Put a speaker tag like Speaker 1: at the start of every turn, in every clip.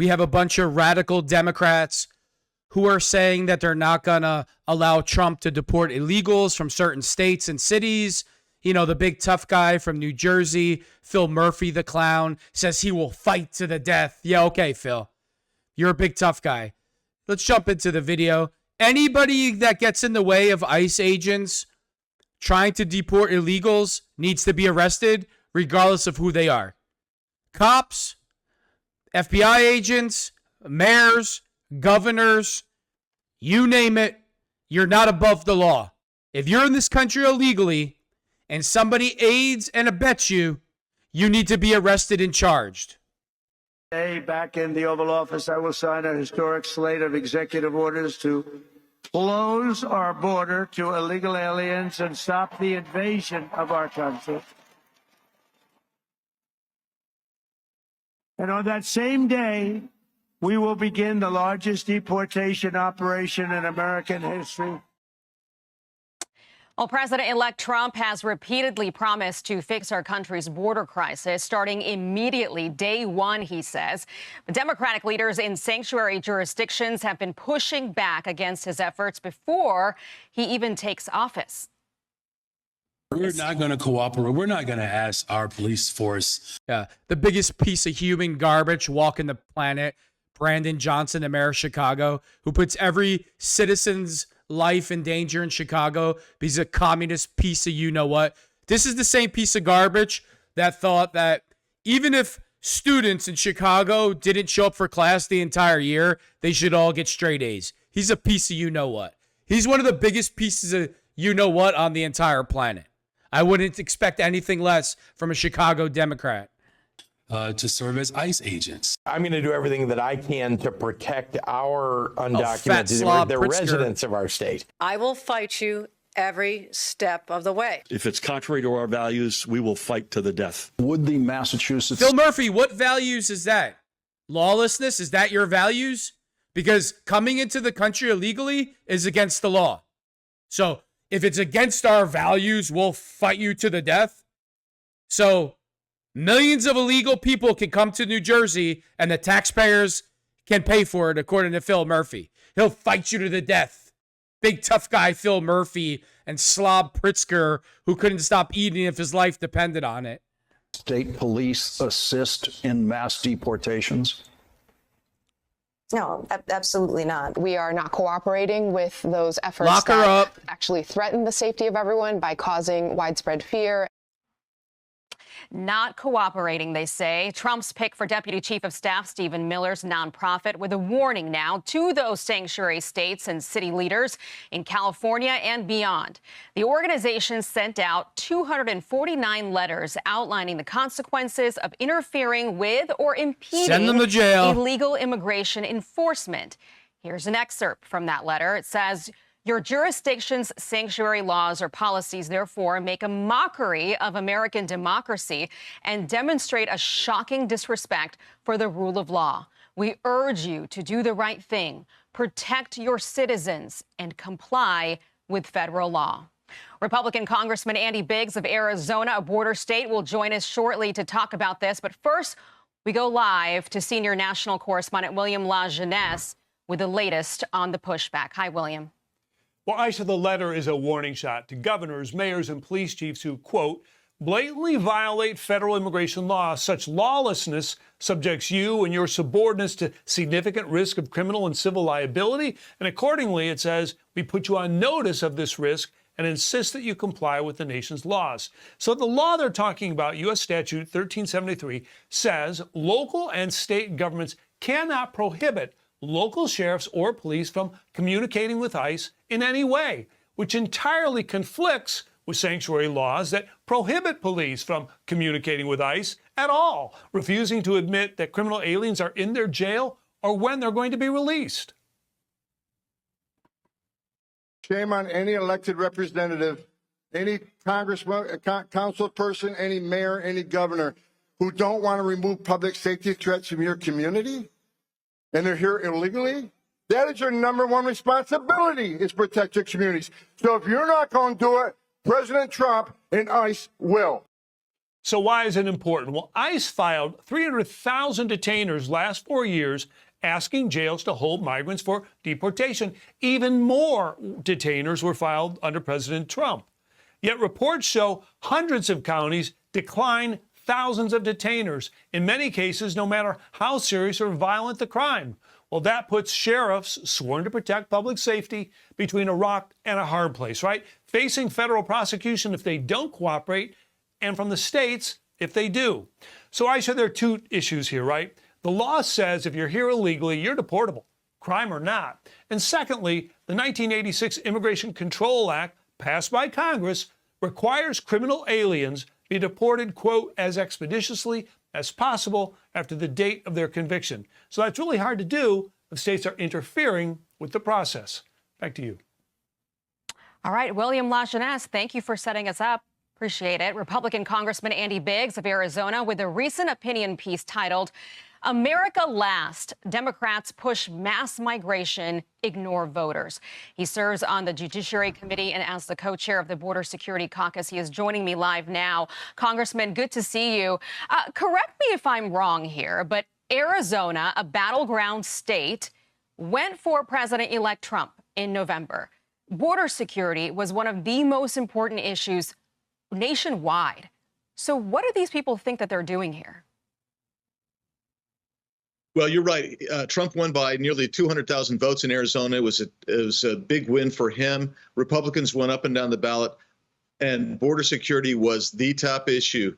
Speaker 1: We have a bunch of radical Democrats who are saying that they're not going to allow Trump to deport illegals from certain states and cities. You know, the big tough guy from New Jersey, Phil Murphy, the clown, says he will fight to the death. Yeah, okay, Phil. You're a big tough guy. Let's jump into the video. Anybody that gets in the way of ICE agents trying to deport illegals needs to be arrested, regardless of who they are. Cops, FBI agents, mayors, governors, you name it, you're not above the law. If you're in this country illegally and somebody aids and abets you, you need to be arrested and charged.
Speaker 2: Today, back in the Oval Office, I will sign a historic slate of executive orders to close our border to illegal aliens and stop the invasion of our country. And on that same day, we will begin the largest deportation operation in American history.
Speaker 3: Well, President-elect Trump has repeatedly promised to fix our country's border crisis, starting immediately, day one, he says. But Democratic leaders in sanctuary jurisdictions have been pushing back against his efforts before he even takes office.
Speaker 4: We're not going to cooperate. We're not going to ask our police force.
Speaker 1: Yeah, the biggest piece of human garbage walking the planet, Brandon Johnson, the mayor of Chicago, who puts every citizen's life in danger in Chicago because he's a communist piece of you-know-what. This is the same piece of garbage that thought that even if students in Chicago didn't show up for class the entire year, they should all get straight A's. He's a piece of you-know-what. He's one of the biggest pieces of you-know-what on the entire planet. I wouldn't expect anything less from a Chicago Democrat.
Speaker 4: To serve as ICE agents.
Speaker 5: I'm going to do everything that I can to protect our undocumented, the residents of our state.
Speaker 6: I will fight you every step of the way.
Speaker 7: If it's contrary to our values, we will fight to the death.
Speaker 8: Would the Massachusetts...
Speaker 1: Phil Murphy, what values is that? Lawlessness? Is that your values? Because coming into the country illegally is against the law. So if it's against our values, we'll fight you to the death. So millions of illegal people can come to New Jersey and the taxpayers can pay for it, according to Phil Murphy. He'll fight you to the death. Big tough guy Phil Murphy and Slob Pritzker, who couldn't stop eating if his life depended on it.
Speaker 8: State police assist in mass deportations?
Speaker 9: No, absolutely not.
Speaker 10: We are not cooperating with those efforts
Speaker 1: Lock her up.
Speaker 10: Actually threaten the safety of everyone by causing widespread fear.
Speaker 3: Not cooperating, they say. Trump's pick for Deputy Chief of Staff Stephen Miller's nonprofit with a warning now to those sanctuary states and city leaders in California and beyond. The organization sent out 249 letters outlining the consequences of interfering with or impeding
Speaker 1: Send them to jail.
Speaker 3: Illegal immigration enforcement. Here's an excerpt from that letter. It says, "Your jurisdiction's sanctuary laws or policies, therefore, make a mockery of American democracy and demonstrate a shocking disrespect for the rule of law. We urge you to do the right thing, protect your citizens, and comply with federal law." Republican Congressman Andy Biggs of Arizona, a border state, will join us shortly to talk about this. But first, we go live to senior national correspondent William LaJeunesse with the latest on the pushback. Hi, William.
Speaker 11: Well, I said the letter is a warning shot to governors, mayors, and police chiefs who, quote, blatantly violate federal immigration law. Such lawlessness subjects you and your subordinates to significant risk of criminal and civil liability. And accordingly, it says, we put you on notice of this risk and insist that you comply with the nation's laws. So the law they're talking about, U.S. Statute 1373, says local and state governments cannot prohibit local sheriffs or police from communicating with ICE in any way, which entirely conflicts with sanctuary laws that prohibit police from communicating with ICE at all, refusing to admit that criminal aliens are in their jail or when they're going to be released.
Speaker 12: Shame on any elected representative, any congressman, council person, any mayor, any governor who don't want to remove public safety threats from your community. And they're here illegally, that is your number one responsibility, is protect your communities. So if you're not going to do it, President Trump and ICE will.
Speaker 11: So why is it important? Well, ICE filed 300,000 detainers last 4 years asking jails to hold migrants for deportation. Even more detainers were filed under President Trump. Yet reports show hundreds of counties decline thousands of detainers, in many cases, no matter how serious or violent the crime. Well, that puts sheriffs sworn to protect public safety between a rock and a hard place, right? Facing federal prosecution if they don't cooperate, and from the states if they do. So I said there are two issues here, right? The law says if you're here illegally, you're deportable, crime or not. And secondly, the 1986 Immigration Control Act, passed by Congress, requires criminal aliens be deported, quote, as expeditiously as possible after the date of their conviction. So that's really hard to do if states are interfering with the process. Back to you.
Speaker 3: All right, William LaJeunesse, thank you for setting us up. Appreciate it. Republican Congressman Andy Biggs of Arizona with a recent opinion piece titled, America Last, Democrats Push Mass Migration, Ignore Voters. He serves on the Judiciary Committee and as the co-chair of the Border Security Caucus. He is joining me live now. Congressman, good to see you. Correct me if I'm wrong here, but Arizona, a battleground state, went for President-elect Trump in November. Border security was one of the most important issues nationwide. So what do these people think that they're doing here?
Speaker 9: Well, you're right. Trump won by nearly 200,000 votes in Arizona. It was a big win for him. Republicans went up and down the ballot, and border security was the top issue.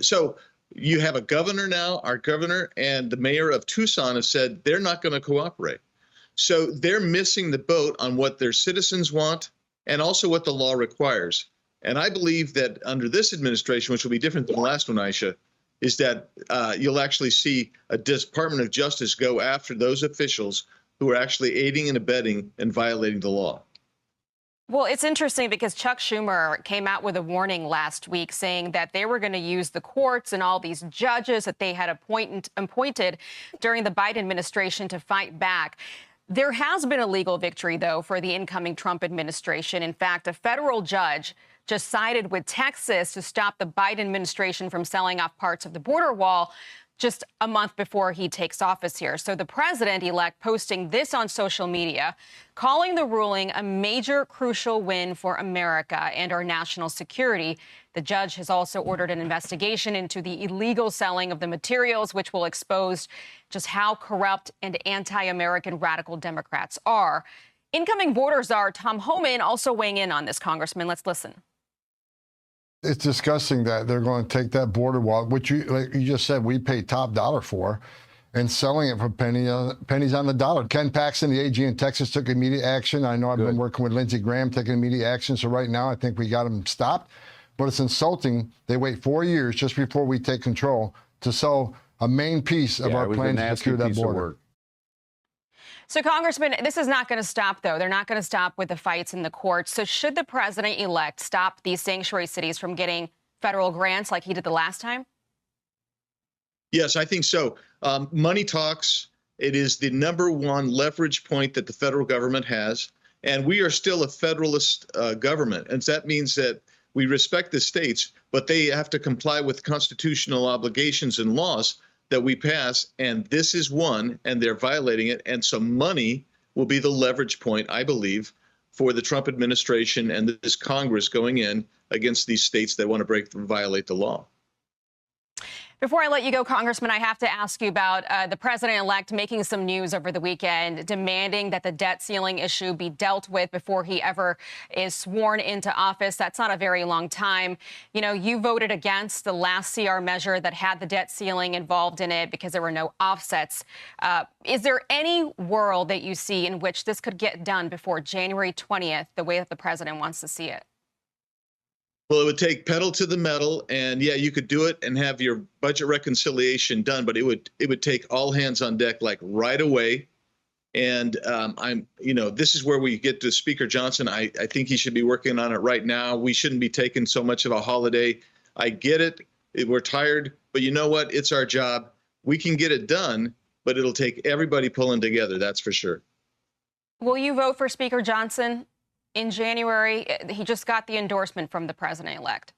Speaker 9: So you have a governor now, our governor, and the mayor of Tucson have said they're not going to cooperate. So they're missing the boat on what their citizens want and also what the law requires. And I believe that under this administration, which will be different than the last one, Aisha, is that you'll actually see a Department of Justice go after those officials who are actually aiding and abetting and violating the law.
Speaker 3: Well, it's interesting because Chuck Schumer came out with a warning last week saying that they were going to use the courts and all these judges that they had appointed during the Biden administration to fight back. There has been a legal victory, though, for the incoming Trump administration. In fact, a federal judge just sided with Texas to stop the Biden administration from selling off parts of the border wall just a month before he takes office here. So the president-elect posting this on social media, calling the ruling a major crucial win for America and our national security. The judge has also ordered an investigation into the illegal selling of the materials, which will expose just how corrupt and anti-American radical Democrats are. Incoming border czar Tom Homan also weighing in on this, Congressman. Let's listen.
Speaker 12: It's disgusting that they're going to take that border wall, which like you just said, we pay top dollar for, and selling it for pennies on the dollar. Ken Paxton, the AG in Texas, took immediate action. I know I've been working with Lindsey Graham, taking immediate action. So right now, I think we got them stopped. But it's insulting. They wait 4 years just before we take control to sell a main piece of our plan to secure that border.
Speaker 3: So, Congressman, this is not going to stop, though. They're not going to stop with the fights in the courts. So should the president-elect stop these sanctuary cities from getting federal grants like he did the last time?
Speaker 9: Yes, I think so. Money talks. It is the #1 leverage point that the federal government has. And we are still a federalist government. And that means that we respect the states, but they have to comply with constitutional obligations and laws that we pass, and this is one, and they're violating it. And so money will be the leverage point, I believe, for the Trump administration and this Congress going in against these states that want to break and violate the law.
Speaker 3: Before I let you go, Congressman, I have to ask you about the president-elect making some news over the weekend, demanding that the debt ceiling issue be dealt with before he ever is sworn into office. That's not a very long time. You know, you voted against the last CR measure that had the debt ceiling involved in it because there were no offsets. Is there any world that you see in which this could get done before January 20th, the way that the president wants to see it?
Speaker 9: Well, it would take pedal to the metal, and yeah, you could do it and have your budget reconciliation done, but it would take all hands on deck, like right away. And this is where we get to Speaker Johnson. I think he should be working on it right now. We shouldn't be taking so much of a holiday. I get it. We're tired, but you know what? It's our job. We can get it done, but it'll take everybody pulling together. That's for sure.
Speaker 3: Will you vote for Speaker Johnson? In January, he just got the endorsement from the president-elect.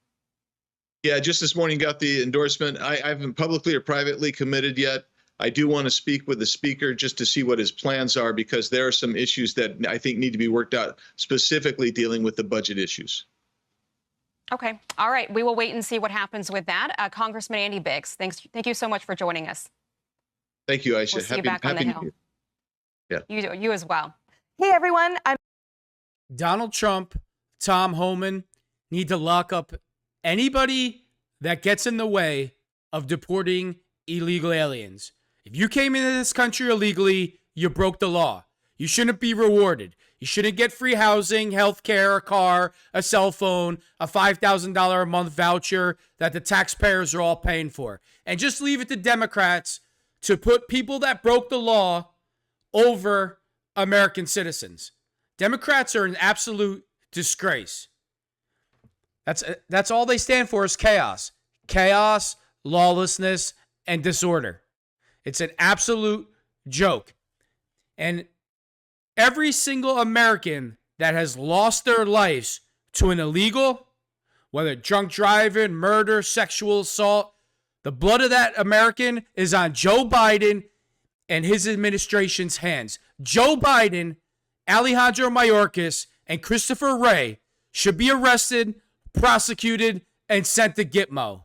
Speaker 9: Yeah, just this morning got the endorsement. I haven't publicly or privately committed yet. I do want to speak with the speaker just to see what his plans are, because there are some issues that I think need to be worked out, specifically dealing with the budget issues.
Speaker 3: Okay. All right. We will wait and see what happens with that. Congressman Andy Biggs, thank you so much for joining us.
Speaker 9: Thank you, Aisha.
Speaker 3: We'll see you back on the Hill.
Speaker 9: Yeah.
Speaker 3: You as well. Hey, everyone. I'm
Speaker 1: Donald Trump, Tom Homan need to lock up anybody that gets in the way of deporting illegal aliens. If you came into this country illegally, you broke the law. You shouldn't be rewarded. You shouldn't get free housing, health care, a car, a cell phone, a $5,000 a month voucher that the taxpayers are all paying for. And just leave it to Democrats to put people that broke the law over American citizens. Democrats are an absolute disgrace. That's all they stand for is chaos. Chaos, lawlessness, and disorder. It's an absolute joke. And every single American that has lost their lives to an illegal, whether drunk driving, murder, sexual assault, the blood of that American is on Joe Biden and his administration's hands. Joe Biden, Alejandro Mayorkas, and Christopher Wray should be arrested, prosecuted, and sent to Gitmo.